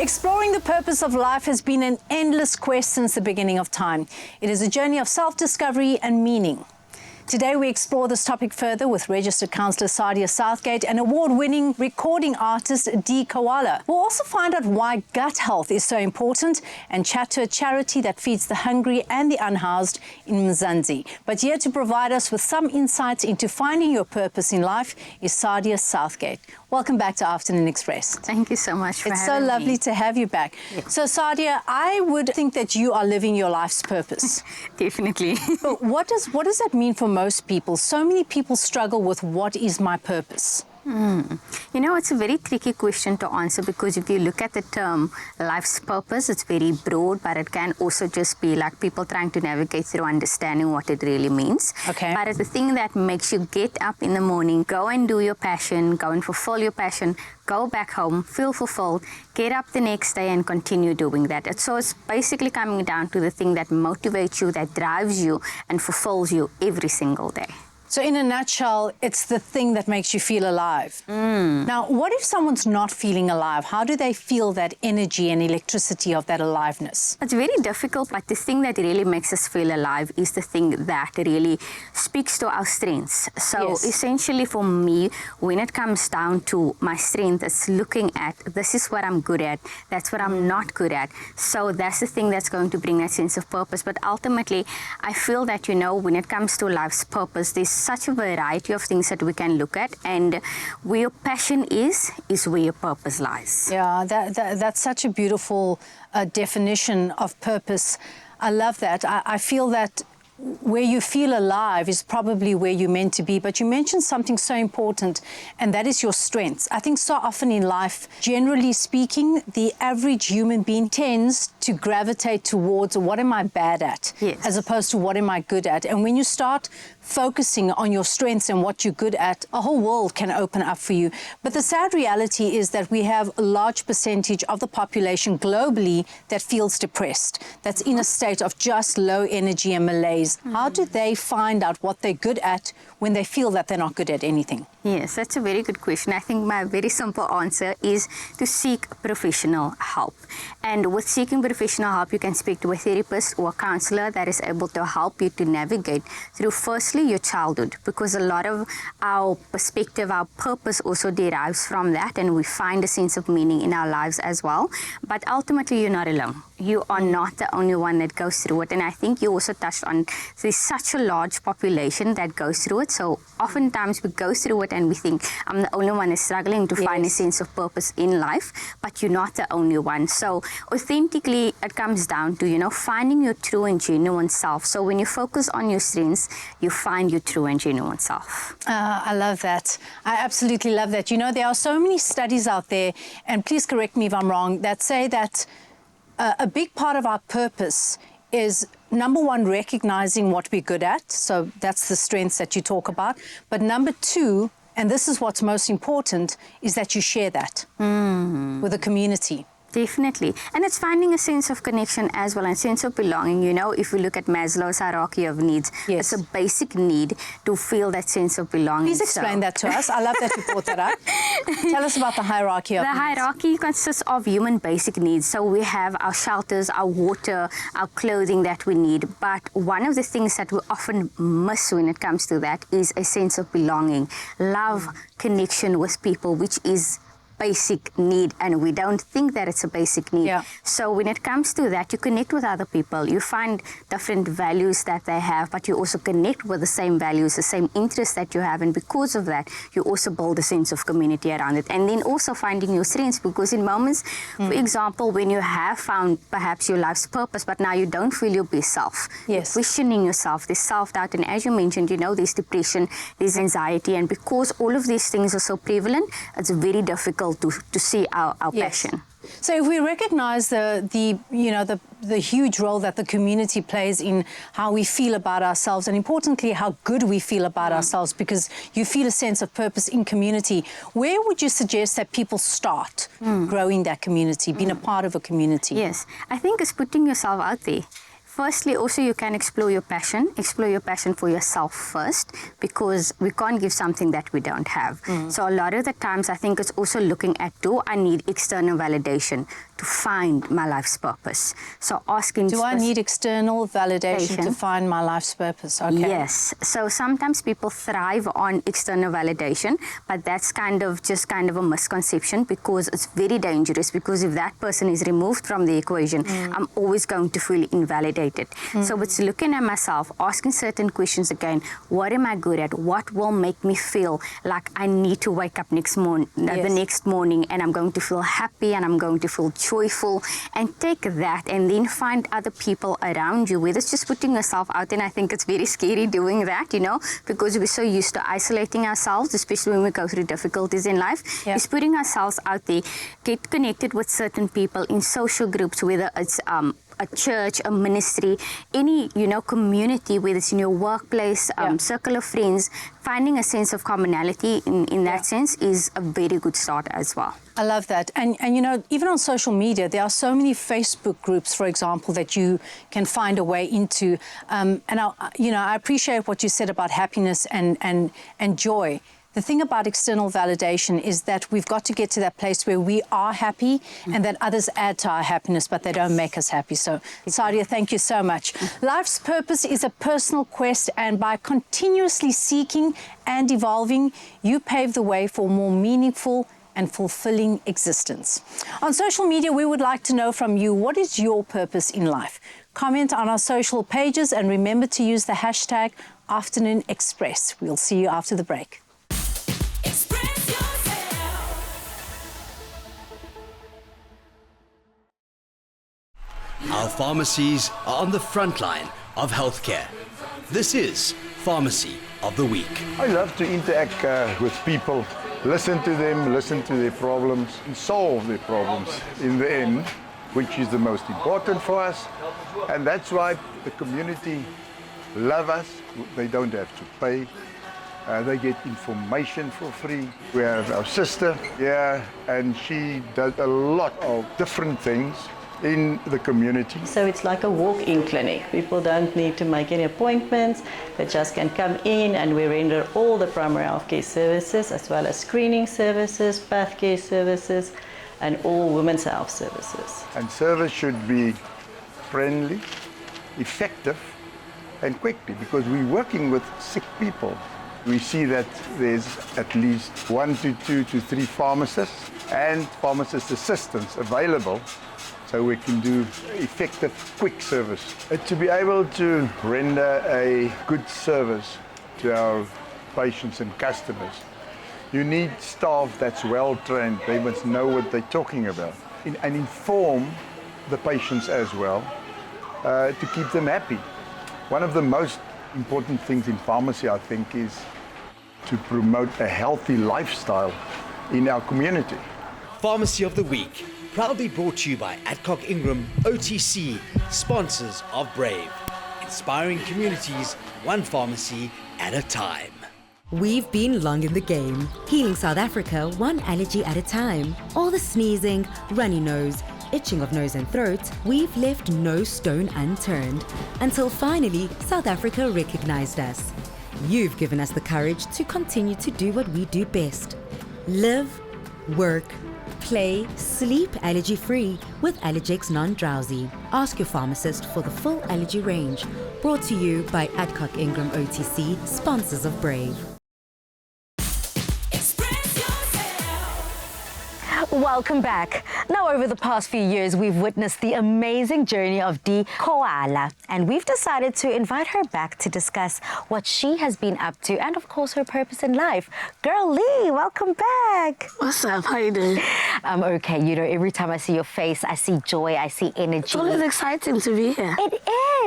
Exploring the purpose of life has been an endless quest since the beginning of time. It is a journey of self-discovery and meaning. Today we explore this topic further with registered counsellor Sadia Southgate and award-winning recording artist Dee Koala. We'll also find out why gut health is so important and chat to a charity that feeds the hungry and the unhoused in Mzansi. But here to provide us with some insights into finding your purpose in life is Sadia Southgate. Welcome back to Afternoon Express. Thank you so much for having me. It's so lovely to have you back. Yes. So Sadia, I would think that you are living your life's purpose. Definitely. But what does that mean for most people? So many people struggle with what is my purpose? You know, it's a very tricky question to answer because if you look at the term life's purpose, it's very broad, but it can also just be like people trying to navigate through understanding what it really means. Okay. But it's the thing that makes you get up in the morning, go and do your passion, go and fulfill your passion, go back home, feel fulfilled, get up the next day and continue doing that. So it's basically coming down to the thing that motivates you, that drives you and fulfills you every single day. So in a nutshell, it's the thing that makes you feel alive. Now, what if someone's not feeling alive? How do they feel that energy and electricity of that aliveness? It's very difficult, but the thing that really makes us feel alive is the thing that really speaks to our strengths. So Yes. essentially for me, when it comes down to my strength, it's looking at this is what I'm good at, that's what I'm not good at. So that's the thing that's going to bring that sense of purpose. But ultimately, I feel that, you know, when it comes to life's purpose, there's such a variety of things that we can look at, and where your passion is where your purpose lies. Yeah, that's such a beautiful definition of purpose. I love that. I feel that where you feel alive is probably where you're meant to be. But you mentioned something so important, and that is your strengths. I think so often in life, generally speaking, the average human being tends to gravitate towards what am I bad at, Yes. as opposed to what am I good at. And when you start focusing on your strengths and what you're good at, a whole world can open up for you. But the sad reality is that we have a large percentage of the population globally that feels depressed, that's in a state of just low energy and malaise. How do they find out what they're good at when they feel that they're not good at anything? Yes, that's a very good question. I think my very simple answer is to seek professional help. And with seeking professional help, you can speak to a therapist or a counselor that is able to help you to navigate through, firstly, your childhood, because a lot of our perspective, our purpose also derives from that, and we find a sense of meaning in our lives as well. But ultimately, you're not alone. You are not the only one that goes through it. And I think you also touched on there's such a large population that goes through it. So oftentimes we go through it and we think, I'm the only one who's struggling to find a sense of purpose in life, but you're not the only one. So authentically, it comes down to, you know, finding your true and genuine self. So when you focus on your strengths, you find your true and genuine self. I love that. I absolutely love that. You know, there are so many studies out there, and please correct me if I'm wrong, that say that a big part of our purpose is, number one, recognizing what we're good at. So that's the strengths that you talk about. But number two, and this is what's most important, is that you share that with the community. Definitely. And it's finding a sense of connection as well, and sense of belonging. You know, if we look at Maslow's hierarchy of needs, Yes. it's a basic need to feel that sense of belonging. Please explain that to us. I love that you brought that up. Tell us about the hierarchy of The needs. hierarchy consists of human basic needs. So we have our shelters, our water, our clothing that we need. But one of the things that we often miss when it comes to that is a sense of belonging, love, connection with people, which is basic need, and we don't think that it's a basic need. Yeah. So when it comes to that, you connect with other people, you find different values that they have, but you also connect with the same values, the same interests that you have, and because of that, you also build a sense of community around it. And then also finding your strengths, because in moments, for example, when you have found perhaps your life's purpose, but now you don't feel your best self, Yes. you're questioning yourself, there's self-doubt, and as you mentioned, you know, there's depression, there's anxiety, and because all of these things are so prevalent, it's very difficult to see our Yes. passion. So if we recognize the huge role that the community plays in how we feel about ourselves, and importantly, how good we feel about ourselves, because you feel a sense of purpose in community, where would you suggest that people start growing that community, being a part of a community? Yes, I think it's putting yourself out there. Firstly, also you can explore your passion for yourself first, because we can't give something that we don't have. So a lot of the times I think it's also looking at, do I need external validation to to find my life's purpose. So asking... Do I need external validation to find my life's purpose? Okay. Yes. So sometimes people thrive on external validation, but that's kind of a misconception, because it's very dangerous, because if that person is removed from the equation, I'm always going to feel invalidated. So it's looking at myself, asking certain questions again. What am I good at? What will make me feel like I need to wake up the next morning and I'm going to feel happy and I'm going to feel joyful, and take that and then find other people around you, whether it's just putting yourself out there. And I think it's very scary doing that, you know, because we're so used to isolating ourselves, especially when we go through difficulties in life. Is putting ourselves out there, get connected with certain people in social groups, whether it's a church, a ministry, any, you know, community, whether it's in your workplace, circle of friends. Finding a sense of commonality in that sense is a very good start as well. I love that. And you know, even on social media, there are so many Facebook groups, for example, that you can find a way into. And I appreciate what you said about happiness and joy. The thing about external validation is that we've got to get to that place where we are happy and that others add to our happiness, but they don't make us happy. So, Sadia, thank you so much. Life's purpose is a personal quest, and by continuously seeking and evolving, you pave the way for more meaningful and fulfilling existence. On social media, we would like to know from you, what is your purpose in life? Comment on our social pages and remember to use the hashtag Afternoon Express. We'll see you after the break. Our pharmacies are on the front line of healthcare. This is Pharmacy of the Week. I love to interact with people, listen to them, listen to their problems, and solve their problems in the end, which is the most important for us. And that's why the community love us. They don't have to pay. They get information for free. We have our sister here, and she does a lot of different things in the community. So it's like a walk-in clinic. People don't need to make any appointments. They just can come in, and we render all the primary health care services, as well as screening services, path care services, and all women's health services. And service should be friendly, effective, and quickly, because we're working with sick people. We see that there's at least 1 to 2 to 3 pharmacists and pharmacist assistants available, so we can do effective, quick service. To be able to render a good service to our patients and customers, you need staff that's well trained. They must know what they're talking about and inform the patients as well to keep them happy. One of the most important things in pharmacy, I think, is to promote a healthy lifestyle in our community. Pharmacy of the Week, proudly brought to you by Adcock Ingram OTC, sponsors of Brave, inspiring communities one pharmacy at a time. We've been long in the game, healing South Africa one allergy at a time. All the sneezing, runny nose, itching of nose and throat, we've left no stone unturned, until finally South Africa recognized us. You've given us the courage to continue to do what we do best. Live, work, play, sleep allergy-free with Allergex Non-Drowsy. Ask your pharmacist for the full allergy range. Brought to you by Adcock Ingram OTC, sponsors of Brave. Welcome back. Now, over the past few years, we've witnessed the amazing journey of Dee Koala, and we've decided to invite her back to discuss what she has been up to and, of course, her purpose in life. Girl Lee, welcome back. What's up? How you doing? I'm okay. You know, every time I see your face, I see joy, I see energy. It's always exciting to be here. It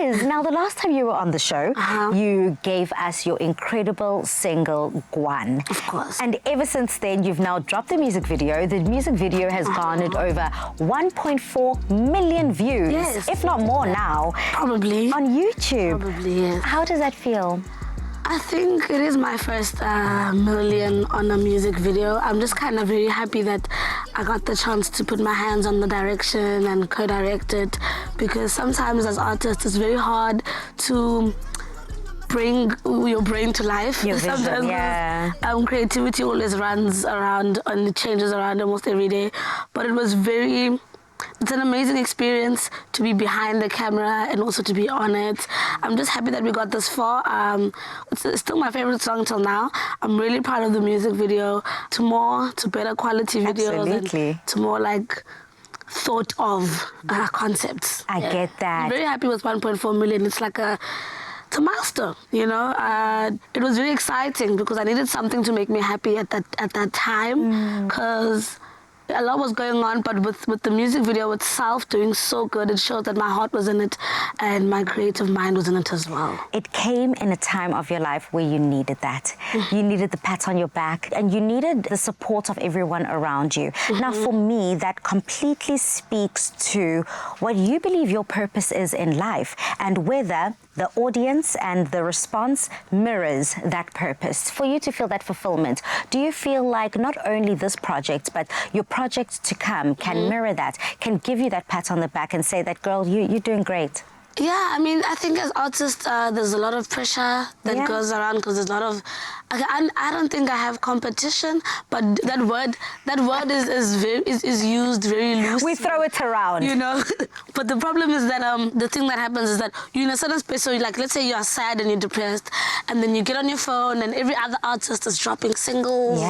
is. Now, the last time you were on the show, you gave us your incredible single, Gwan. Of course. And ever since then, you've now dropped the music video. The music video has garnered over 1.4 million views, if not more now. Probably. On YouTube. Probably, yes. How does that feel? I think it is my first million on a music video. I'm just kind of very happy that I got the chance to put my hands on the direction and co-direct it, because sometimes as artists it's very hard to bring your brain to life. Your vision, sometimes creativity always runs around and it changes around almost every day. But it was very it's an amazing experience to be behind the camera and also to be on it. I'm just happy that we got this far. It's still my favorite song till now. I'm really proud of the music video. To better quality videos. Absolutely. And to more like thought of concepts. I get that. I'm very happy with 1.4 million. It's like it's a milestone, you know. It was very exciting because I needed something to make me happy at that time, because a lot was going on, but with the music video itself doing so good, it showed that my heart was in it and my creative mind was in it as well. It came in a time of your life where you needed that. You needed the pat on your back and you needed the support of everyone around you. Now, for me, that completely speaks to what you believe your purpose is in life and whether the audience and the response mirrors that purpose. For you to feel that fulfillment, do you feel like not only this project, but your projects to come can mirror that, can give you that pat on the back and say that, girl, you're doing great? Yeah, I mean, I think as artists, there's a lot of pressure that goes around because there's a lot of. I don't think I have competition, but that word is used very loosely. We throw it around, you know. But the problem is that the thing that happens is that you're in a certain space. So, like, let's say you are sad and you're depressed, and then you get on your phone, and every other artist is dropping singles,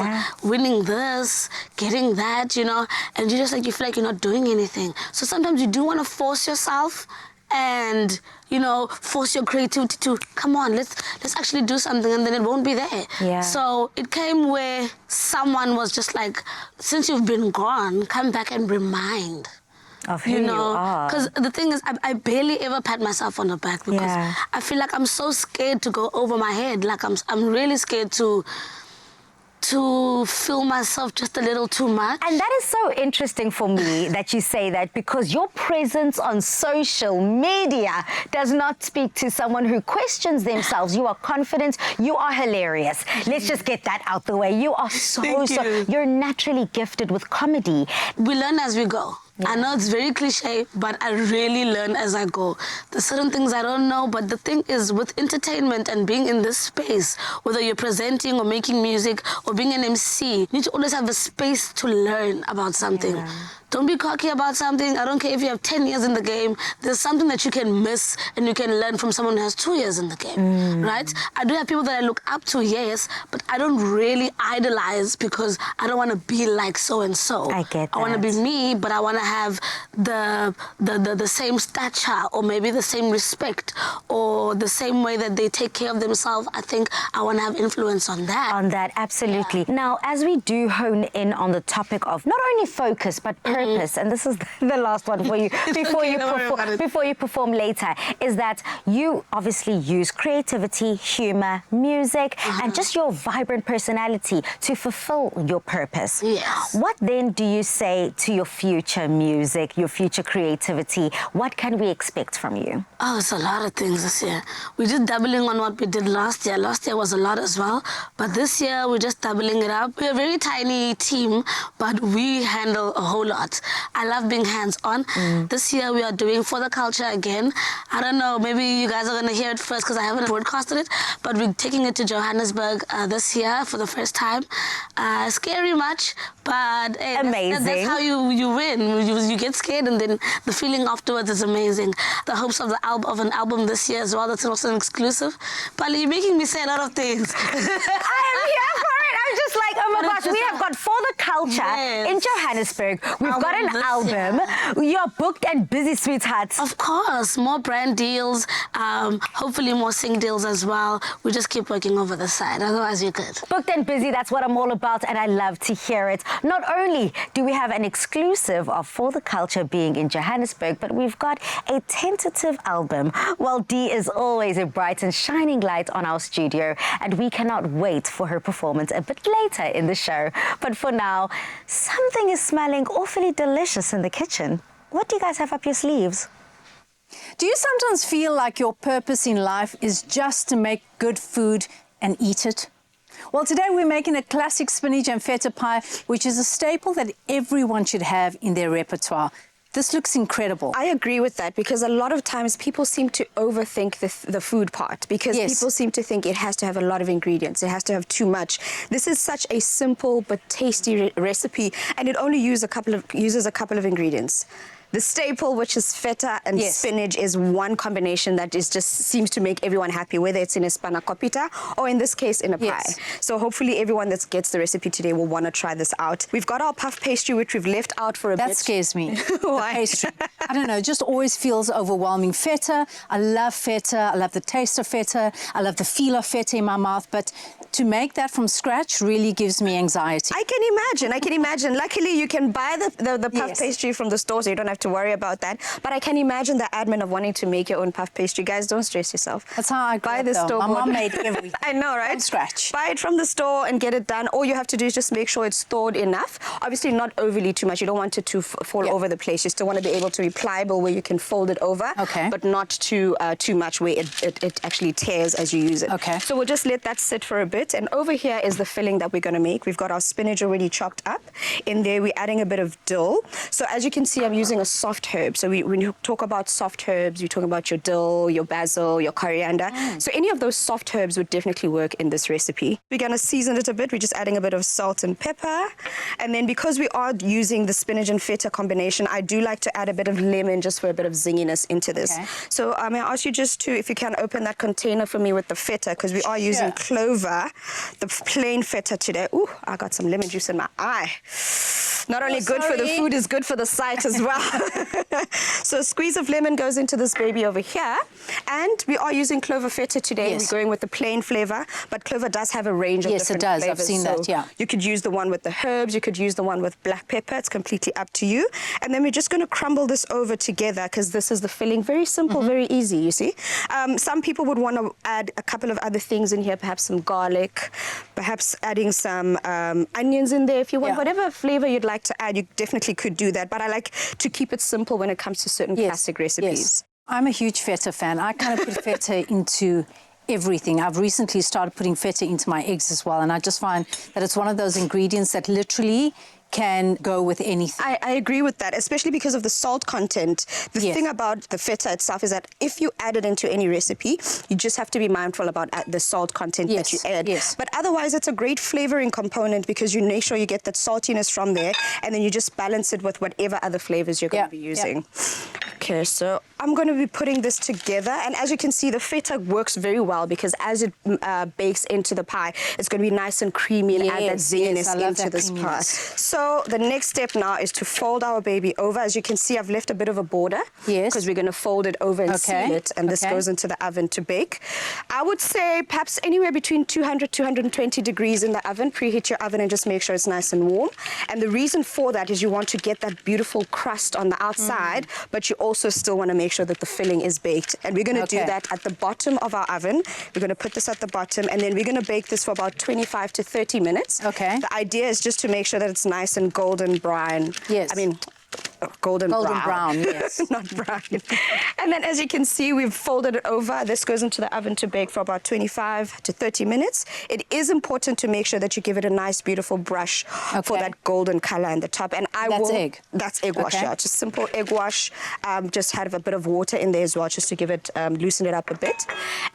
winning this, getting that, you know, and you just you feel like you're not doing anything. So sometimes you do want to force yourself. And, you know, force your creativity to, come on, let's actually do something, and then it won't be there. Yeah. So it came where someone was just like, since you've been gone, come back and remind. Of who you are. Because the thing is, I barely ever pat myself on the back because I feel like I'm so scared to go over my head. Like I'm really scared to feel myself just a little too much. And that is so interesting for me that you say that, because your presence on social media does not speak to someone who questions themselves. You are confident, you are hilarious. Let's just get that out the way. You are you're naturally gifted with comedy. We learn as we go. Yeah. I know it's very cliche, but I really learn as I go. There's certain things I don't know, but the thing is, with entertainment and being in this space, whether you're presenting or making music or being an MC, you need to always have a space to learn about something. Yeah. Don't be cocky about something. I don't care if you have 10 years in the game. There's something that you can miss and you can learn from someone who has 2 years in the game, right? I do have people that I look up to, yes, but I don't really idolize because I don't want to be like so-and-so. I get that. I want to be me, but I want to have the same stature or maybe the same respect or the same way that they take care of themselves. I think I want to have influence on that. On that, absolutely. Yeah. Now, as we do hone in on the topic of not only focus, but purpose, and this is the last one for you before you perform later, is that you obviously use creativity, humor, music, and just your vibrant personality to fulfill your purpose. Yes. What then do you say to your future music, your future creativity? What can we expect from you? Oh, it's a lot of things this year. We're just doubling on what we did last year. Last year was a lot as well, but this year we're just doubling it up. We're a very tiny team, but we handle a whole lot. I love being hands-on. This year we are doing For the Culture again. I don't know, maybe you guys are going to hear it first because I haven't broadcasted it, but we're taking it to Johannesburg this year for the first time. Scary much, but hey, amazing. That's how you win. You get scared and then the feeling afterwards is amazing. The hopes of an album this year as well. That's also an exclusive. Pali, you're making me say a lot of things. I am here for it. I'm just like, oh my gosh, we have got For the Culture in Johannesburg. We've got an album. You're booked and busy, sweetheart. Of course, more brand deals, hopefully more sing deals as well. We just keep working over the side, otherwise you're good. Booked and busy, that's what I'm all about, and I love to hear it. Not only do we have an exclusive of For the Culture being in Johannesburg, but we've got a tentative album. Well, Dee is always a bright and shining light on our studio, and we cannot wait for her performance a bit later in the show. But for now, something is smelling awfully delicious in the kitchen. What do you guys have up your sleeves? Do you sometimes feel like your purpose in life is just to make good food and eat it? Well, today we're making a classic spinach and feta pie, which is a staple that everyone should have in their repertoire. This looks incredible. I agree with that, because a lot of times people seem to overthink the food part, because people seem to think it has to have a lot of ingredients, it has to have too much. This is such a simple but tasty recipe, and it only uses a couple of ingredients. The staple, which is feta and Yes. spinach, is one combination that is just seems to make everyone happy, whether it's in a spanakopita or in this case in a Yes. pie. So hopefully everyone that gets the recipe today will want to try this out. We've got our puff pastry, which we've left out for a That bit. scares me. Why? The pastry. I don't know, it just always feels overwhelming. Feta, I love feta. I love the taste of feta. I love the feel of feta in my mouth. But to make that from scratch really gives me anxiety. I can imagine. Luckily, you can buy the puff Yes. pastry from the store, so you don't have to worry about that. But I can imagine the admin of wanting to make your own puff pastry. Guys, don't stress yourself. That's how I grew Buy up, the though. store. My mom made everything. I know, right? From scratch. Buy it from the store and get it done. All you have to do is just make sure it's thawed enough. Obviously, not overly too much. You don't want it to fall Yeah. over the place. You still want to be able to be pliable where you can fold it over. Okay. But not too much where it actually tears as you use it. Okay. So we'll just let that sit for a bit. And over here is the filling that we're going to make. We've got our spinach already chopped up. In there, we're adding a bit of dill. So as you can see, I'm using a soft herb. So when you talk about soft herbs, you're talking about your dill, your basil, your coriander. So any of those soft herbs would definitely work in this recipe. We're going to season it a bit. We're just adding a bit of salt and pepper. And then because we are using the spinach and feta combination, I do like to add a bit of lemon just for a bit of zinginess into this. Okay. So may I ask you just to, if you can open that container for me with the feta, because we are using clover, the plain feta today. Ooh, I got some lemon juice in my eye. Not only good for the sorry. food, is good for the sight as well. So a squeeze of lemon goes into this baby over here. And we are using clover feta today. Yes. We're going with the plain flavor, but clover does have a range of Yes, it different does. I've flavors. seen that, So yeah. you could use the one with the herbs, you could use the one with black pepper. It's completely up to you. And then we're just going to crumble this over together because this is the filling. Very simple, very easy, you see. Some people would want to add a couple of other things in here, perhaps some garlic, perhaps adding some onions in there. If you want Yeah. whatever flavor you'd like to add, you definitely could do that. But I like to keep it simple when it comes to certain classic recipes. Yes. I'm a huge feta fan. I kind of put feta into everything. I've recently started putting feta into my eggs as well, and I just find that it's one of those ingredients that literally can go with anything. I agree with that, especially because of the salt content. The Yes. thing about the feta itself is that if you add it into any recipe, you just have to be mindful about the salt content that you add. Yes. But otherwise, it's a great flavoring component because you make sure you get that saltiness from there, and then you just balance it with whatever other flavors you're going to be using. Okay, so I'm going to be putting this together, and as you can see, the feta works very well because as it bakes into the pie, it's going to be nice and creamy and add that Yes, zinginess yes, I love into that this pie. creaminess. So the next step now is to fold our baby over. As you can see, I've left a bit of a border. Yes. Because we're going to fold it over and seal it, and this Okay. goes into the oven to bake. I would say perhaps anywhere between 200, 220 degrees in the oven. Preheat your oven and just make sure it's nice and warm. And the reason for that is you want to get that beautiful crust on the outside, but you also still want to make sure that the filling is baked. And we're going to do Okay. that at the bottom of our oven. We're going to put this at the bottom, and then we're going to bake this for about 25 to 30 minutes. Okay. The idea is just to make sure that it's nice and golden brown. Yes. I mean, golden brown, yes. Not brown. And then as you can see, we've folded it over. This goes into the oven to bake for about 25 to 30 minutes. It is important to make sure that you give it a nice, beautiful brush for Okay. that golden color in the top. And That's egg? That's egg wash, Okay. yeah. Just simple egg wash. Just have a bit of water in there as well, just to give it, loosen it up a bit.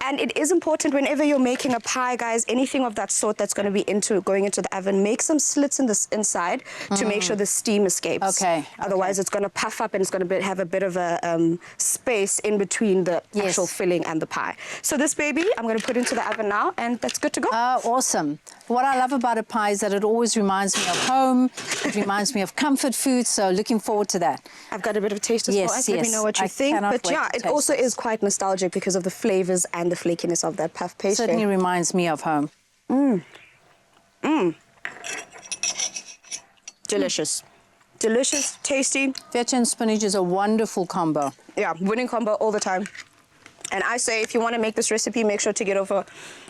And it is important whenever you're making a pie, guys, anything of that sort that's going to be going into the oven, make some slits in this inside to make sure the steam escapes. Okay, Otherwise, it's going to puff up and it's going to have a bit of a space in between the Yes. actual filling and the pie. So this baby, I'm going to put into the oven now, and that's good to go. Awesome. What I love about a pie is that it always reminds me of home. It reminds me of comfort food, so looking forward to that. I've got a bit of a taste as Yes, well. Let me yes. know what you I think. cannot But wait yeah, to it taste also this. is quite nostalgic because of the flavors and the flakiness of that puff pastry. Certainly reminds me of home. Delicious. Delicious, tasty. Feta and spinach is a wonderful combo. Yeah, winning combo all the time. And I say, if you want to make this recipe, make sure to get over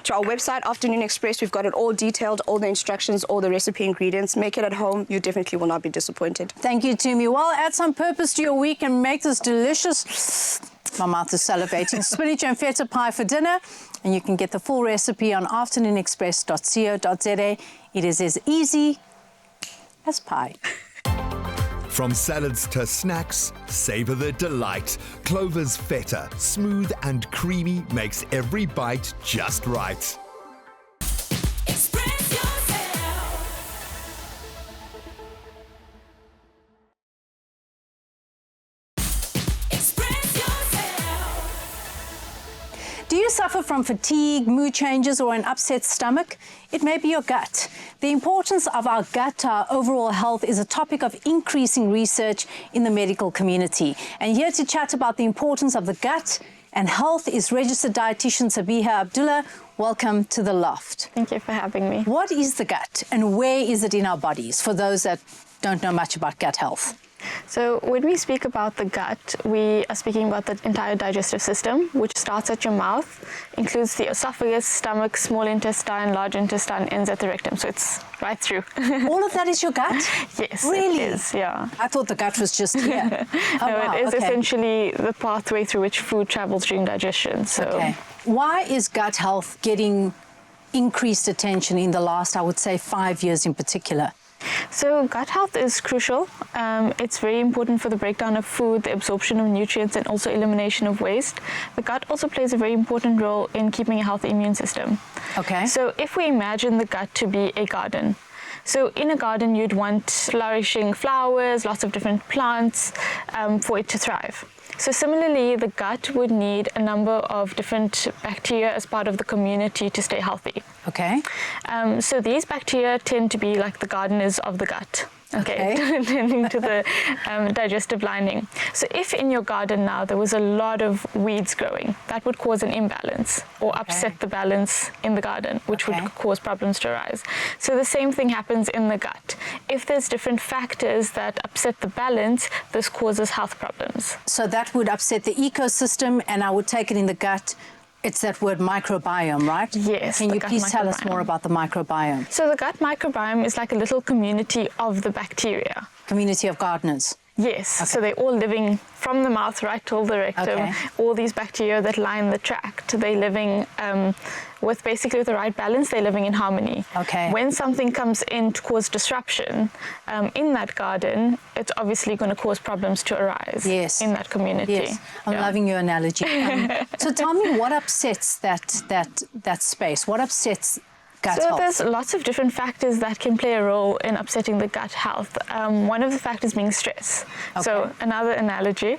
to our website, Afternoon Express. We've got it all detailed, all the instructions, all the recipe ingredients. Make it at home. You definitely will not be disappointed. Thank you, Tumi. Well, add some purpose to your week and make this delicious. My mouth is salivating. Spinach and feta pie for dinner. And you can get the full recipe on afternoonexpress.co.za. It is as easy as pie. From salads to snacks, savor the delight. Clover's feta, smooth and creamy, makes every bite just right. Do you suffer from fatigue, mood changes, or an upset stomach? It may be your gut. The importance of our gut to our overall health is a topic of increasing research in the medical community. And here to chat about the importance of the gut and health is registered dietitian Sabiha Abdullah. Welcome to The Loft. Thank you for having me. What is the gut and where is it in our bodies for those that don't know much about gut health? So when we speak about the gut, we are speaking about the entire digestive system, which starts at your mouth, includes the esophagus, stomach, small intestine, large intestine, ends at the rectum. So it's right through. All of that is your gut? Yes, Really? it is, yeah. I thought the gut was just here. Oh, No, wow, it is okay. essentially the pathway through which food travels during digestion. So Okay. Why is gut health getting increased attention in the last, I would say, 5 years in particular? So gut health is crucial. It's very important for the breakdown of food, the absorption of nutrients, and also elimination of waste. The gut also plays a very important role in keeping a healthy immune system. Okay. So if we imagine the gut to be a garden, so in a garden you'd want flourishing flowers, lots of different plants for it to thrive. So similarly, the gut would need a number of different bacteria as part of the community to stay healthy. Okay. So these bacteria tend to be like the gardeners of the gut. Okay, tending to the digestive lining. So if in your garden now there was a lot of weeds growing, that would cause an imbalance or upset the balance in the garden, which would cause problems to arise. So the same thing happens in the gut. If there's different factors that upset the balance, this causes health problems. So that would upset the ecosystem, and I would take it in the gut. It's that word microbiome, right? Yes. Can the you gut please tell us microbiome. more about the microbiome? So the gut microbiome is like a little community of the bacteria. Community of gardeners. Yes, so they're all living from the mouth right till the rectum. Okay. All these bacteria that line the tract, they're living with basically the right balance, they're living in harmony. Okay. When something comes in to cause disruption in that garden, it's obviously going to cause problems to arise in that community. Yes, I'm loving your analogy. So tell me, what upsets that space? What upsets gut So health? there's lots of different factors that can play a role in upsetting the gut health. One of the factors being stress. So another analogy.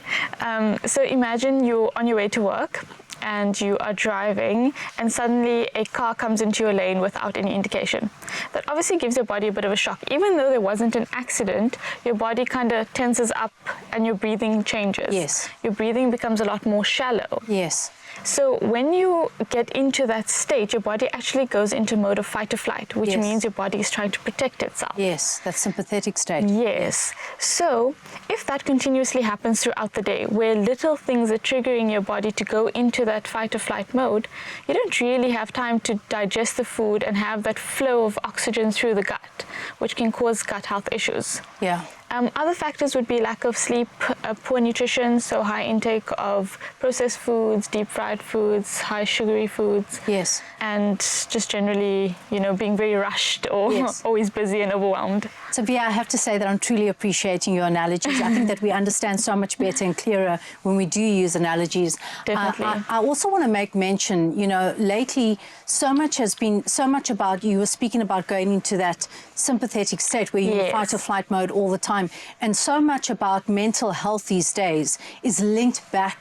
So imagine you're on your way to work and you are driving and suddenly a car comes into your lane without any indication. That obviously gives your body a bit of a shock. Even though there wasn't an accident, your body kind of tenses up and your breathing changes. Yes. Your breathing becomes a lot more shallow. Yes. So when you get into that state, your body actually goes into mode of fight or flight, which means your body is trying to protect itself. Yes, that sympathetic state. Yes. So if that continuously happens throughout the day, where little things are triggering your body to go into that fight or flight mode, you don't really have time to digest the food and have that flow of oxygen through the gut, which can cause gut health issues. Yeah. Other factors would be lack of sleep, poor nutrition, so high intake of processed foods, deep fried foods, high sugary foods. Yes. And just generally, being very rushed or always busy and overwhelmed. So, Bia, I have to say that I'm truly appreciating your analogies. I think that we understand so much better and clearer when we do use analogies. Definitely. I also want to make mention, lately so much about, you were speaking about going into that sympathetic state where you're in fight or flight mode all the time. And so much about mental health these days is linked back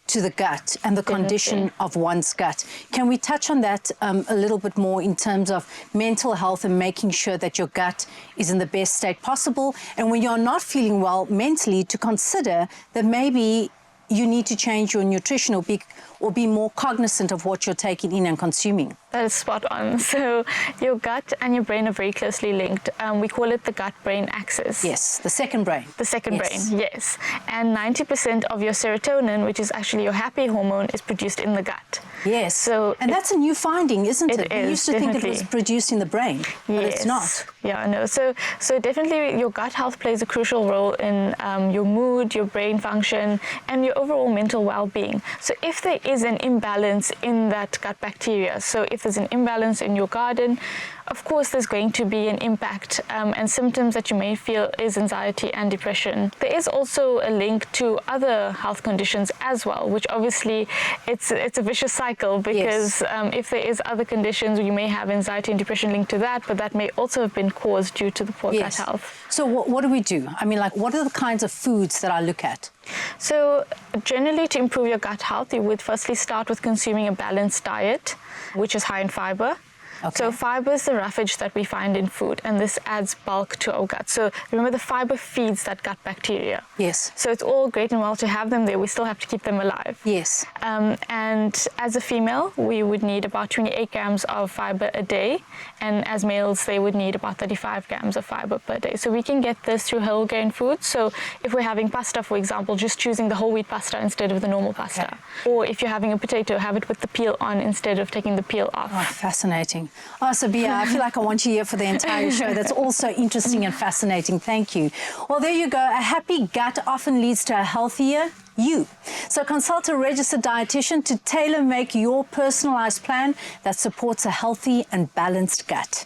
to the gut and the condition of one's gut. Can we touch on that a little bit more in terms of mental health and making sure that your gut is in the best state possible? And when you're not feeling well mentally, to consider that maybe you need to change your nutrition or be more cognizant of what you're taking in and consuming. That is spot on. So your gut and your brain are very closely linked. We call it the gut-brain axis. Yes, the second brain. The second brain, yes. And 90% of your serotonin, which is actually your happy hormone, is produced in the gut. Yes. So and that's a new finding, isn't it? It We used to think it was definitely. produced in the brain, but it's not. Yeah, no. So definitely your gut health plays a crucial role in your mood, your brain function, and your overall mental well-being. So if there is an imbalance in that gut bacteria, so if there's an imbalance in your garden, of course there's going to be an impact and symptoms that you may feel is anxiety and depression. There is also a link to other health conditions as well, which obviously it's a vicious cycle because if there is other conditions, you may have anxiety and depression linked to that, but that may also have been can cause due to the poor gut health. So what do we do? I mean, like, what are the kinds of foods that I look at? So generally, to improve your gut health, you would firstly start with consuming a balanced diet, which is high in fiber. Okay. So fiber is the roughage that we find in food, and this adds bulk to our gut. So remember, the fiber feeds that gut bacteria. Yes. So it's all great and well to have them there. We still have to keep them alive. Yes. And as a female, we would need about 28 grams of fiber a day. And as males, they would need about 35 grams of fiber per day. So we can get this through whole grain foods. So if we're having pasta, for example, just choosing the whole wheat pasta instead of the normal pasta. Okay. Or if you're having a potato, have it with the peel on instead of taking the peel off. Oh, fascinating. Oh, Sabia, I feel like I want you here for the entire show. That's also interesting and fascinating. Thank you. Well, there you go. A happy gut often leads to a healthier you. So consult a registered dietitian to tailor-make your personalized plan that supports a healthy and balanced gut.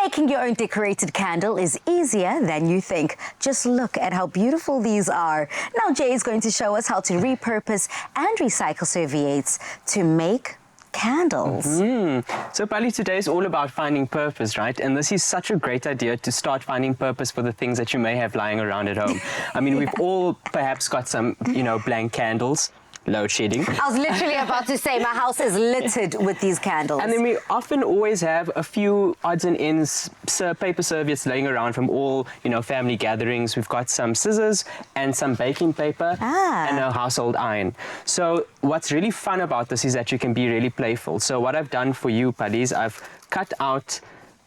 Making your own decorated candle is easier than you think. Just look at how beautiful these are. Now Jay is going to show us how to repurpose and recycle serviettes to make candles. So Pali, today is all about finding purpose, right? And this is such a great idea to start finding purpose for the things that you may have lying around at home. I mean, we've all perhaps got some, blank candles. Load shedding. I was literally about to say my house is littered with these candles. And then we often always have a few odds and ends paper serviettes laying around from all, family gatherings. We've got some scissors and some baking paper and a household iron. So what's really fun about this is that you can be really playful. So what I've done for you, Pali, is I've cut out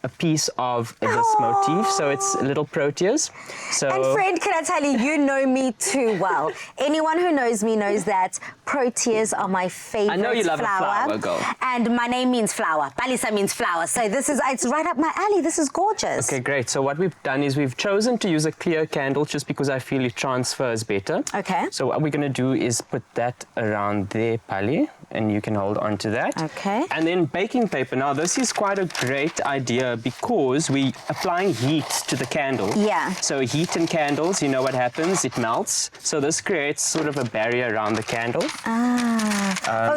a piece of this motif, so it's little proteas. So, and friend, can I tell you, you know me too well. Anyone who knows me knows that proteas are my favorite flower. I know you love a flower, girl. And my name means flower. Palisa means flower. So it's right up my alley. This is gorgeous. Okay, great. So what we've done is we've chosen to use a clear candle just because I feel it transfers better. Okay. So what we're going to do is put that around there, Pali, and you can hold on to that. Okay. And then baking paper. Now, this is quite a great idea because we're applying heat to the candle. Yeah. So heat in candles, you know what happens? It melts. So this creates sort of a barrier around the candle.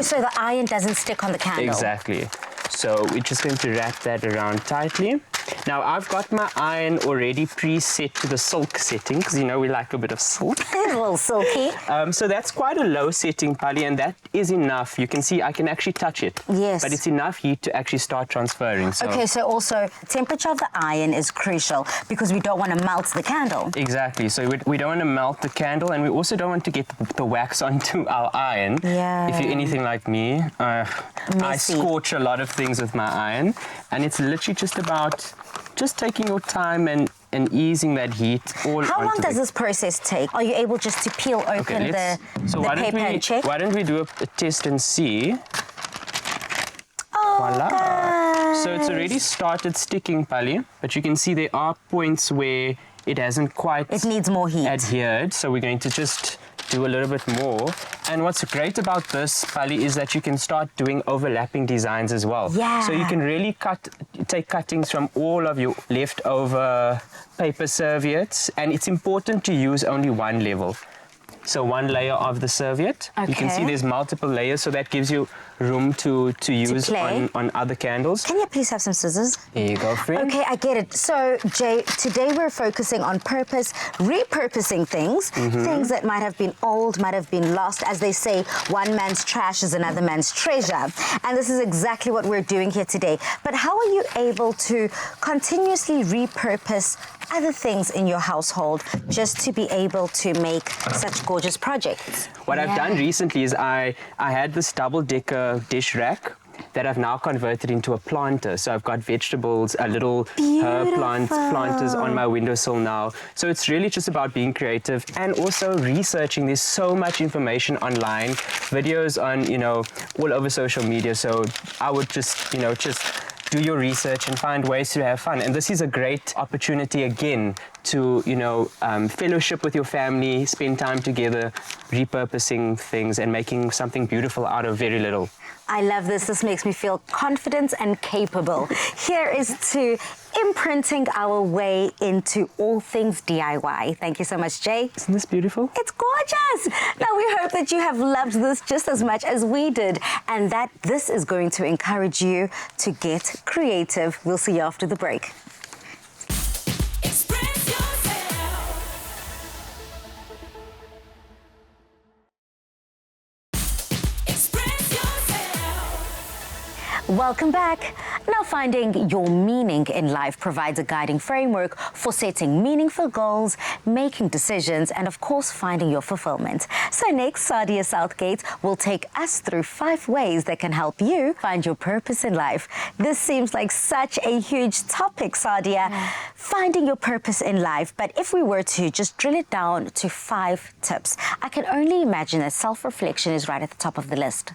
So the iron doesn't stick on the candle. Exactly. So we're just going to wrap that around tightly. Now, I've got my iron already preset to the silk setting because, we like a bit of silk. A little silky. So that's quite a low setting, Pali, and that is enough. You can see I can actually touch it. Yes. But it's enough heat to actually start transferring. So. Okay, so also temperature of the iron is crucial because we don't want to melt the candle. Exactly. So we don't want to melt the candle, and we also don't want to get the wax onto our iron. Yeah. If you're anything like me, I scorch a lot of things with my iron, and it's literally just about taking your time and easing that heat all How long does this process take? Are you able just to peel open the paper and check? Why don't we do a test and see? Oh, voila. guys. So it's already started sticking, Pali, but you can see there are points where it hasn't quite It needs more heat. adhered, so we're going to just do a little bit more. And what's great about this, Pali, is that you can start doing overlapping designs as well. Yeah. So you can really take cuttings from all of your leftover paper serviettes, and it's important to use only one level. So one layer of the serviette. Okay. You can see there's multiple layers, so that gives you room to use on other candles. Can you please have some scissors? Here you go, friend. Okay, I get it. So, Jay, today we're focusing on purpose, repurposing things, things that might have been old, might have been lost. As they say, one man's trash is another man's treasure. And this is exactly what we're doing here today. But how are you able to continuously repurpose other things in your household just to be able to make such gorgeous projects? What I've done recently is I had this double-decker dish rack that I've now converted into a planter. So I've got vegetables, little herb planters on my windowsill now. So it's really just about being creative and also researching. There's so much information online, videos on, all over social media. So I would just do your research and find ways to have fun. And this is a great opportunity again to, fellowship with your family, spend time together, repurposing things and making something beautiful out of very little. I love this. This makes me feel confident and capable. Here is to imprinting our way into all things DIY. Thank you so much, Jay. Isn't this beautiful? It's gorgeous. Now, we hope that you have loved this just as much as we did and that this is going to encourage you to get creative. We'll see you after the break. Welcome back. Now, finding your meaning in life provides a guiding framework for setting meaningful goals, making decisions, and of course, finding your fulfillment. So next, Sadia Southgate will take us through 5 ways that can help you find your purpose in life. This seems like such a huge topic, Sadia, finding your purpose in life. But if we were to just drill it down to 5 tips, I can only imagine that self-reflection is right at the top of the list.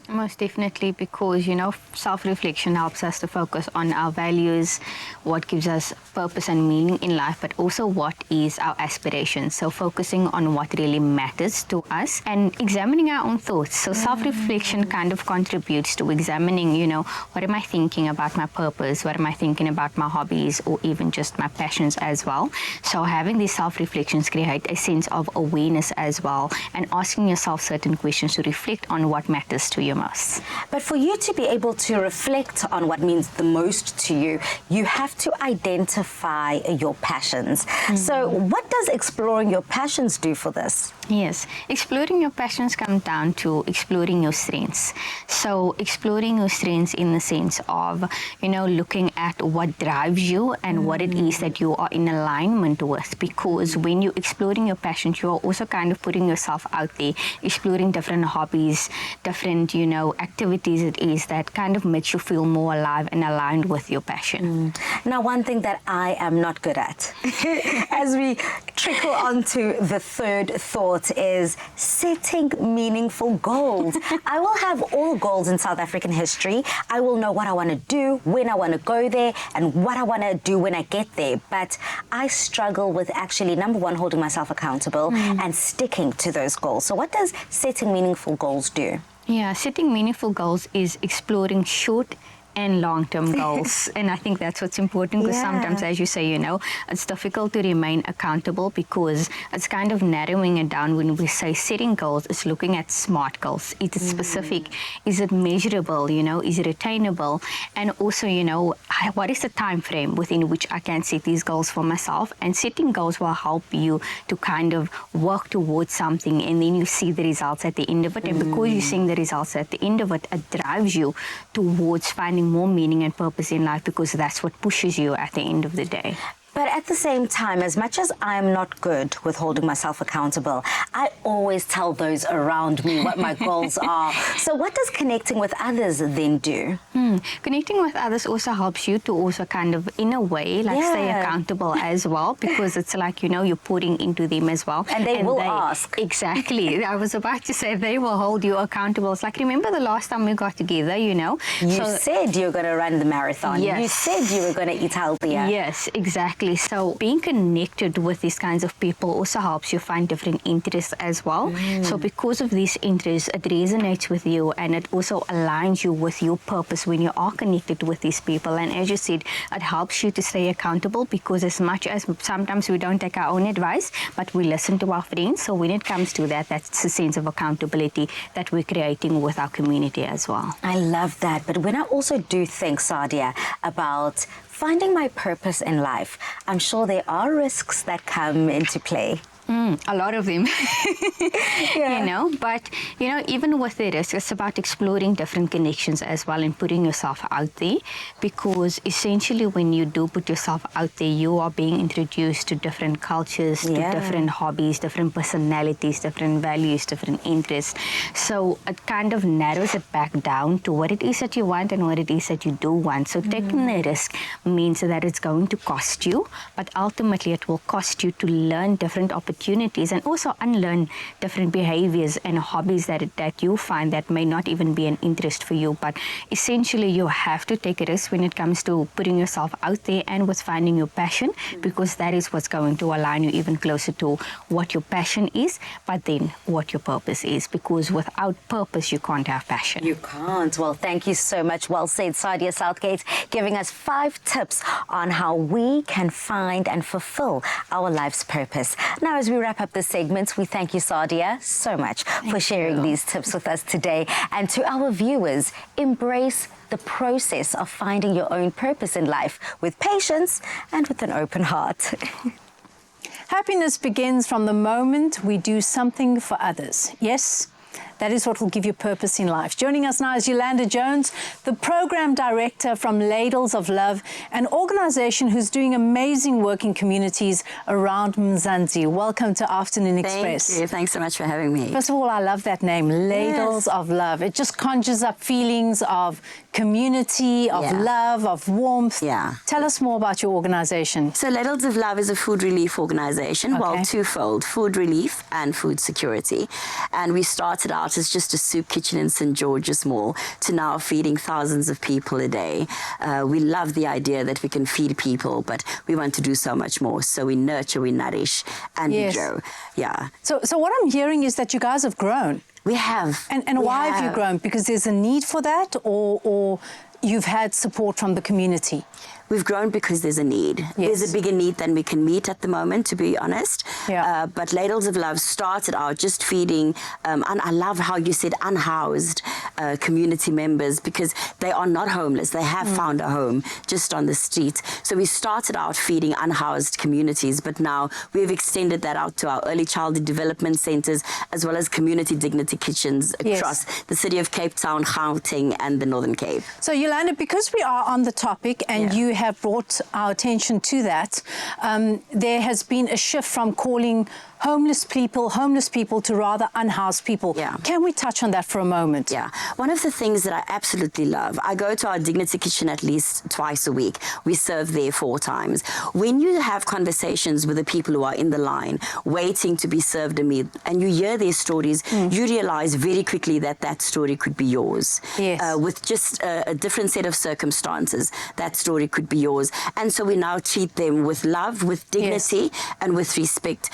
Most definitely, because, you know, self-reflection helps us to focus on our values, what gives us purpose and meaning in life, but also what is our aspirations. So focusing on what really matters to us and examining our own thoughts. So self-reflection kind of contributes to examining, you know, what am I thinking about my purpose? What am I thinking about my hobbies or even just my passions as well? So having these self-reflections create a sense of awareness as well and asking yourself certain questions to reflect on what matters to you most. But for you to be able to reflect on what means the most to you, you have to identify your passions. So what does exploring your passions do for this? Yes, exploring your passions comes down to exploring your strengths. So exploring your strengths in the sense of, you know, looking at what drives you and what it is that you are in alignment with. Because when you're exploring your passions, you're also kind of putting yourself out there, exploring different hobbies, different, you know, activities it is that kind of makes you feel more alive and aligned with your passion. Now, one thing that I am not good at, as we trickle onto the third thought, is setting meaningful goals. I will have all goals in South African history. I will know what I want to do, when I want to go there, and what I want to do when I get there. But I struggle with actually, number one, holding myself accountable and sticking to those goals. So what does setting meaningful goals do? Yeah, setting meaningful goals is exploring short and long-term goals. And I think that's what's important because sometimes, as you say, you know, it's difficult to remain accountable because it's kind of narrowing it down. When we say setting goals, it's looking at SMART goals. Is it specific? Is it measurable? You know, is it attainable? And also, you know, what is the time frame within which I can set these goals for myself? And setting goals will help you to kind of work towards something and then you see the results at the end of it. And because you're seeing the results at the end of it, it drives you towards finding more meaning and purpose in life because that's what pushes you at the end of the day. But at the same time, as much as I'm not good with holding myself accountable, I always tell those around me what my goals are. So what does connecting with others then do? Connecting with others also helps you to also kind of, in a way, like stay accountable as well, because it's like, you know, you're putting into them as well. And they will ask. Exactly. I was about to say they will hold you accountable. It's like, remember the last time we got together, you know? You said you were going to run the marathon. Yes. You said you were going to eat healthier. Yes, exactly. So being connected with these kinds of people also helps you find different interests as well. So because of these interests, it resonates with you and it also aligns you with your purpose when you are connected with these people. And as you said, it helps you to stay accountable because as much as sometimes we don't take our own advice, but we listen to our friends. So when it comes to that, that's a sense of accountability that we're creating with our community as well. I love that. But when I also do think, Sadia, about finding my purpose in life, I'm sure there are risks that come into play. A lot of them, you know, but, you know, even with the risk, it's about exploring different connections as well and putting yourself out there because essentially when you do put yourself out there, you are being introduced to different cultures, to different hobbies, different personalities, different values, different interests. So it kind of narrows it back down to what it is that you want and what it is that you do want. So taking the risk means that it's going to cost you, but ultimately it will cost you to learn different opportunities opportunities and also unlearn different behaviors and hobbies that you find that may not even be an interest for you. But essentially, you have to take a risk when it comes to putting yourself out there and with finding your passion, because that is what's going to align you even closer to what your passion is, but then what your purpose is, because without purpose, you can't have passion. You can't. Well, thank you so much. Well said, Sadia Southgate, giving us 5 tips on how we can find and fulfill our life's purpose. Now, as we wrap up this segment, we thank you, Sadia, so much for sharing these tips with us today. And to our viewers, embrace the process of finding your own purpose in life with patience and with an open heart. Happiness begins from the moment we do something for others. Yes, that is what will give you purpose in life. Joining us now is Yolanda Jones, the program director from Ladles of Love, an organization who's doing amazing work in communities around Mzansi. Welcome to Afternoon Express. Thank you. Thanks so much for having me. First of all, I love that name, Ladles of Love. It just conjures up feelings of community, of love, of warmth. Yeah. Tell us more about your organization. So Ladles of Love is a food relief organization, well, twofold, food relief and food security. And we started out as just a soup kitchen in St. George's Mall to now feeding thousands of people a day. We love the idea that we can feed people, but we want to do so much more. So we nurture, we nourish, and we grow. Yeah. So what I'm hearing is that you guys have grown. We have. And why have you grown? Because there's a need for that, or you've had support from the community? We've grown because there's a need. Yes. There's a bigger need than we can meet at the moment, to be honest. Yeah. But Ladles of Love started out just feeding, and I love how you said unhoused community members, because they are not homeless. They have found a home just on the street. So we started out feeding unhoused communities, but now we've extended that out to our early childhood development centers, as well as community dignity kitchens across the city of Cape Town, Gauteng, and the Northern Cape. So Yolanda, because we are on the topic and you have brought our attention to that, there has been a shift from calling homeless people to rather unhoused people. Yeah. Can we touch on that for a moment? Yeah. One of the things that I absolutely love, I go to our Dignity Kitchen at least twice a week. We serve there 4 times. When you have conversations with the people who are in the line waiting to be served a meal and you hear their stories, you realize very quickly that that story could be yours. Yes. With just a different set of circumstances, that story could be yours. And so we now treat them with love, with dignity, and with respect.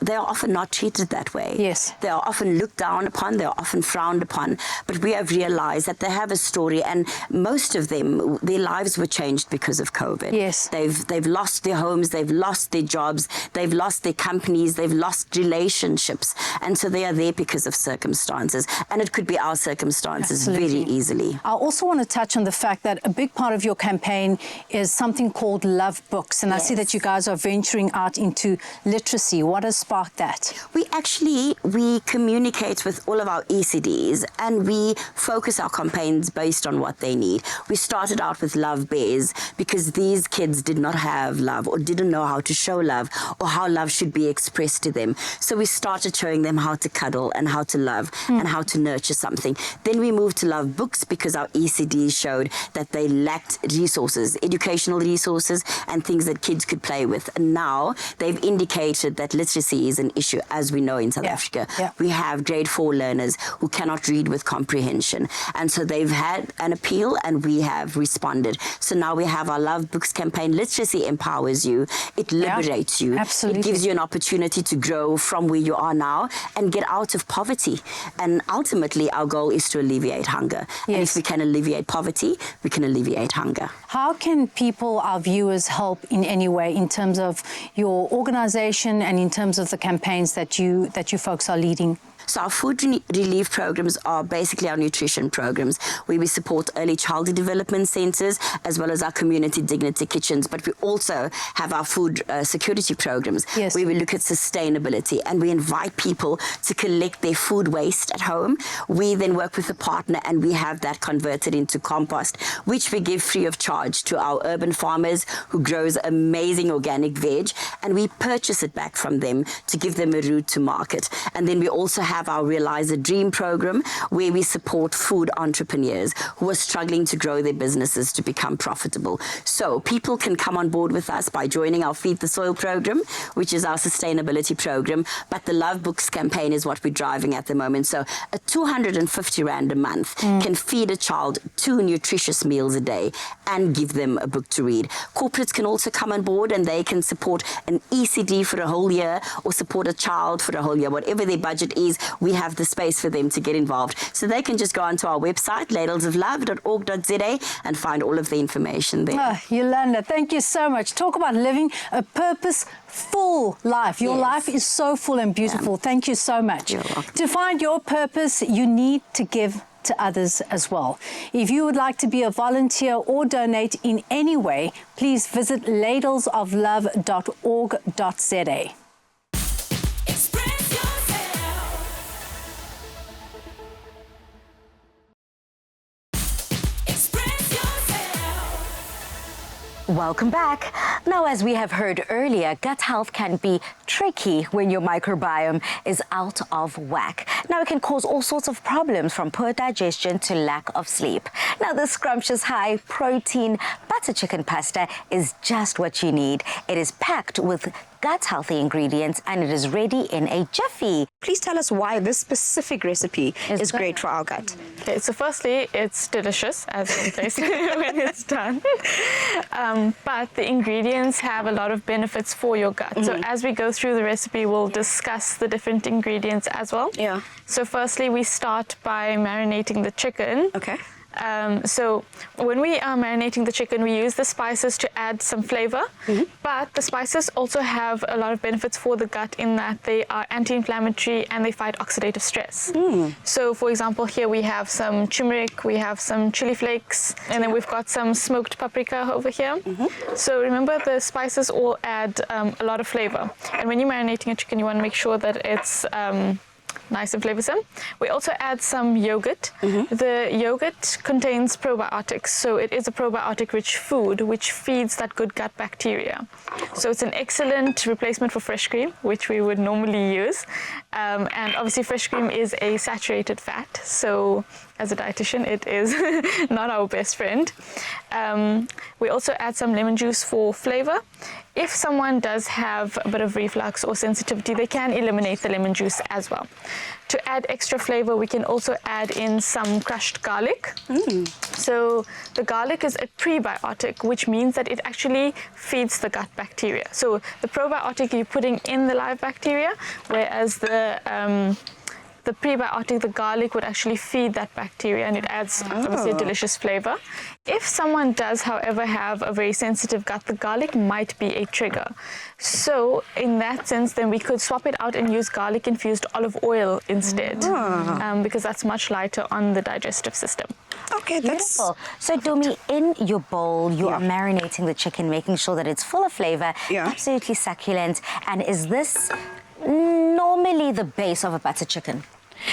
They are often not treated that way. Yes. They are often looked down upon, they are often frowned upon, but we have realized that they have a story, and most of them, their lives were changed because of COVID. Yes. They've lost their homes, they've lost their jobs, they've lost their companies, they've lost relationships, and so they are there because of circumstances, and it could be our circumstances very easily. I also want to touch on the fact that a big part of your campaign is something called Love Books, and I see that you guys are venturing out into literacy. What has sparked that? We communicate with all of our ECDs, and we focus our campaigns based on what they need. We started out with Love Bears because these kids did not have love, or didn't know how to show love, or how love should be expressed to them. So we started showing them how to cuddle and how to love and how to nurture something. Then we moved to Love Books because our ECDs showed that they lacked resources, educational resources, and things that kids could play with. And now they've indicated that literacy is an issue, as we know in South Africa. We have grade 4 learners who cannot read with comprehension. And so they've had an appeal, and we have responded. So now we have our Love Books campaign. Literacy empowers you. It liberates you. Absolutely. It gives you an opportunity to grow from where you are now and get out of poverty. And ultimately, our goal is to alleviate hunger. And if we can alleviate poverty, we can alleviate hunger. How can people, our viewers, help in any way in terms of your organization and in terms of the campaigns that you folks are leading? So our food relief programs are basically our nutrition programs, where we support early childhood development centers as well as our community dignity kitchens. But we also have our food security programs, where we look at sustainability, and we invite people to collect their food waste at home. We then work with a partner, and we have that converted into compost, which we give free of charge to our urban farmers who grows amazing organic veg, and we purchase it back from them to give them a route to market. And then we also have our Realize a Dream program where we support food entrepreneurs who are struggling to grow their businesses to become profitable. So people can come on board with us by joining our Feed the Soil program, which is our sustainability program. But the Love Books campaign is what we're driving at the moment. So a 250 Rand a month can feed a child 2 nutritious meals a day and give them a book to read. Corporates can also come on board and they can support an ECD for a whole year or support a child for a whole year. Whatever their budget is, we have the space for them to get involved. So they can just go onto our website, ladlesoflove.org.za, and find all of the information there. Oh, Yolanda, thank you so much. Talk about living a purposeful life. Your life is so full and beautiful. Thank you so much. To find your purpose, you need to give to others as well. If you would like to be a volunteer or donate in any way, please visit ladlesoflove.org.za. Welcome back. Now, as we have heard earlier, gut health can be tricky when your microbiome is out of whack. Now, it can cause all sorts of problems from poor digestion to lack of sleep. Now, the scrumptious high-protein butter chicken pasta is just what you need. It is packed with gut-healthy ingredients and it is ready in a jiffy. Please tell us why this specific recipe is great for our gut. Okay, so firstly, it's delicious as in place when it's done. But the ingredients have a lot of benefits for your gut. So as we go through the recipe, we'll discuss the different ingredients as well. Yeah. So firstly, we start by marinating the chicken. Okay. So when we are marinating the chicken, we use the spices to add some flavor, but the spices also have a lot of benefits for the gut in that they are anti-inflammatory and they fight oxidative stress. So for example, here we have some turmeric, we have some chili flakes, and then we've got some smoked paprika over here. So remember, the spices all add a lot of flavor. And when you're marinating a chicken, you want to make sure that it's nice and flavorsome. We also add some yogurt. The yogurt contains probiotics, so it is a probiotic-rich food which feeds that good gut bacteria. So it's an excellent replacement for fresh cream, which we would normally use. And obviously fresh cream is a saturated fat, so as a dietitian, it is not our best friend. We also add some lemon juice for flavor. If someone does have a bit of reflux or sensitivity, they can eliminate the lemon juice as well. To add extra flavor, we can also add in some crushed garlic. So the garlic is a prebiotic, which means that it actually feeds the gut bacteria. So the probiotic you're putting in the live bacteria, whereas the prebiotic, the garlic, would actually feed that bacteria, and it adds obviously a delicious flavor. If someone does, however, have a very sensitive gut, the garlic might be a trigger. So in that sense, then we could swap it out and use garlic-infused olive oil instead, because that's much lighter on the digestive system. Okay, that's beautiful. So Domi, in your bowl, you are marinating the chicken, making sure that it's full of flavor, absolutely succulent. And is this normally the base of a butter chicken?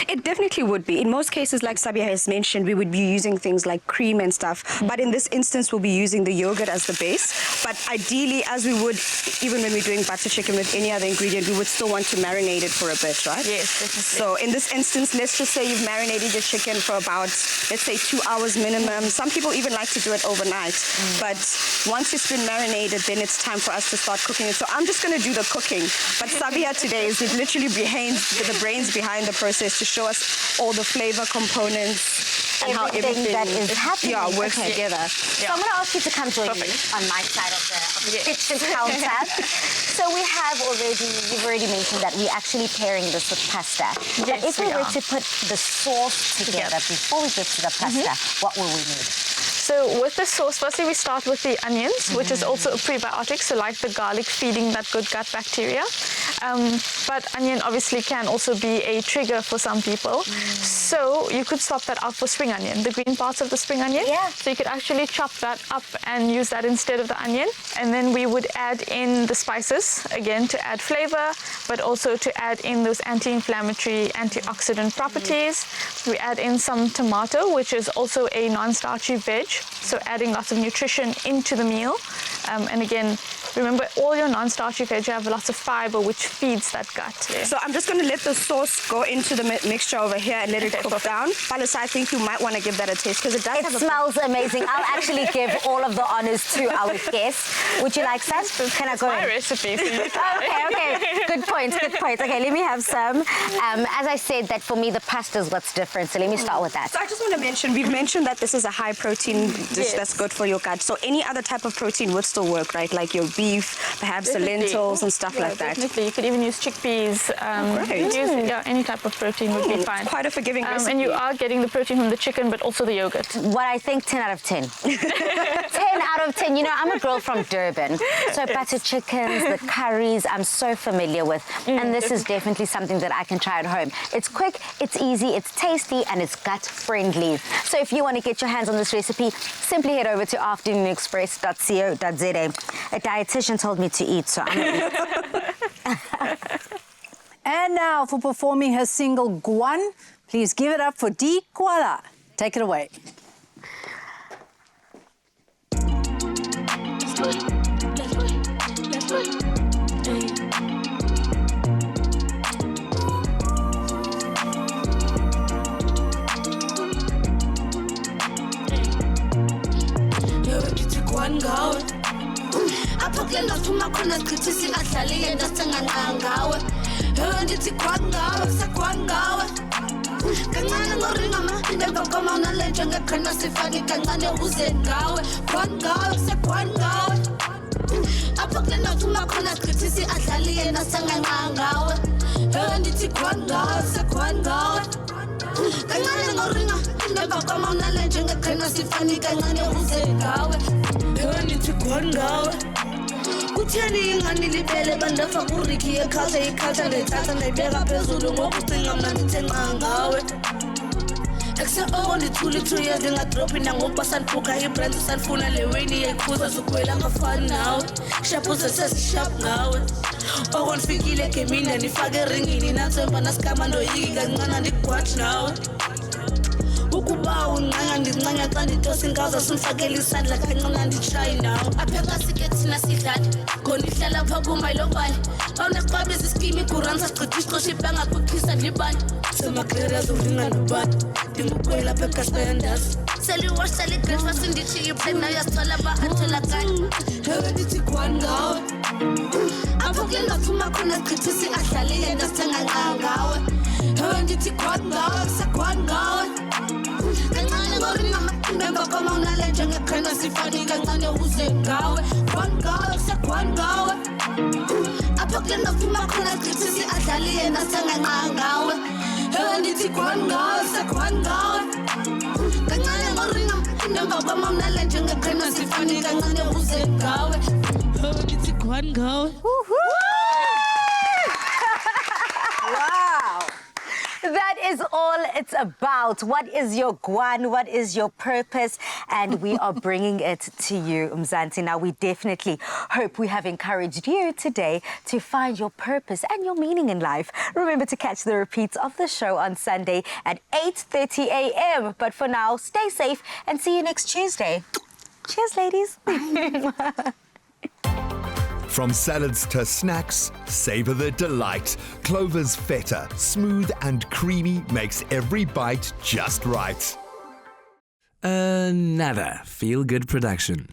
It definitely would be. In most cases, like Sabia has mentioned, we would be using things like cream and stuff. But in this instance, we'll be using the yogurt as the base. But ideally, as we would, even when we're doing butter chicken with any other ingredient, we would still want to marinate it for a bit, right? Yes, definitely. So in this instance, let's just say you've marinated your chicken for about, let's say, 2 hours minimum. Some people even like to do it overnight. But once it's been marinated, then it's time for us to start cooking it. So I'm just going to do the cooking. But Sabia today is literally the brains behind the process to show us all the flavor components and how everything that is happening works together. So I'm going to ask you to come join me on my side of the kitchen counter. So you've already mentioned that we're actually pairing this with pasta. But if we were to put the sauce together before we get to the pasta, what will we need? So with the sauce, firstly we start with the onions, which is also a prebiotic, so like the garlic, feeding that good gut bacteria. But onion obviously can also be a trigger for some people. So you could swap that out for spring onion, the green parts of the spring onion. So you could actually chop that up and use that instead of the onion. And then we would add in the spices, again, to add flavor, but also to add in those anti-inflammatory, antioxidant properties. We add in some tomato, which is also a non-starchy veg, so adding lots of nutrition into the meal. And again, remember all your non-starchy veg have lots of fiber, which feeds that gut. So I'm just going to let the sauce go into the mixture over here and let it cook down. Palisa, I think you might want to give that a taste because it does have smells amazing. I'll actually give all of the honors to our guests. Would you like some? Can I go my in? recipe. So you Okay. Good point. Okay, let me have some. As I said, that for me, the pasta is what's different. So let me start with that. So I just want to mention, we've mentioned that this is a high protein dish that's good for your gut. So any other type of protein would still work, right? Like your beef, perhaps the lentils and stuff like that. Definitely. You could even use chickpeas. Great. Any type of protein would be fine. Quite a forgiving recipe. And you are getting the protein from the chicken, but also the yogurt. What I think, 10 out of 10. 10 out of 10. You know, I'm a girl from Durban. So butter chickens, the curries, I'm so familiar with. And this is definitely something that I can try at home. It's quick, it's easy, it's tasty, and it's gut-friendly. So if you want to get your hands on this recipe, simply head over to afternoonexpress.co.za. A dietitian told me to eat, so I'm going to eat. And now for performing her single Guan, please give it up for Dee Koala. Take it away. Aphokulela uthuma khona sichithi singadlali yena senganqangawe ndithi kwangawe sekwangawe kancane ngoringama indemva komana lenje ngeqhena sifaki kancane uze ngawe kwangawe sekwangawe aphokulela uthuma khona sichithi singadlali yena senganqangawe ndithi kwangawe sekwangawe kancane ngoringama indemva komana lenje ngeqhena sifaki kancane uze ngawe ndithi kwangawe kutheni ingani libele bandafa kuriki yeculture iculture ndayithatha ndayibeka phezulu ngokucinga mna ndithe nqa ngawe ekuse-oko ndithule 2 years ndingadrophi nangokuba sandibhukha ibrands sandifuna le weyini yayikhuza sukwela ngafani nawe shapuze sesishap ngawe oko ndifikile egemini ndandifake eringini nantswemba nasikama ndoyiki kancana ndigwatshi nawe ukuba unqanya ndincanya xa nditosa ingaza simfakele isandla kancana nditshayi nawo apheka sike thina sidlala khona ihlala pha kumayilobali awunexabisa iskimi ikuransa sichitha isixosha ibanga kwikhisa ndlibani semagrera zolinga nobani ndingukwela apha ekasayandasi seliwash seligrefast ndithi iprena uyasithola ba-atholakali ewe ndithi kwani ngawe apho kule ngaphuma khona sichitha si-adlali yena sithenganqa ngawe ewe ndithi kwani ngawe kusekwani ngawe kancane ngoringama indemva komana lenje ngeqhena sifani kancane uze ngawe kwani ngawe kusekwani ngawe apho kule ngaphuma khona sichithi si-adlali yena sithenganqa ngawe ewe ndithi kwani ngawe kusekwani ngawe kancane ngoringama indemva komana lenje ngeqhena sifani kancane uze ngawe ewe ndithi kwani ngawe. Wow. That is all it's about. What is your guan? What is your purpose? And we are bringing it to you, Mzansi. Now, we definitely hope we have encouraged you today to find your purpose and your meaning in life. Remember to catch the repeats of the show on Sunday at 8:30 a.m. But for now, stay safe and see you next Tuesday. Cheers, ladies. From salads to snacks, savor the delight. Clover's feta, smooth and creamy, makes every bite just right. Another feel-good production.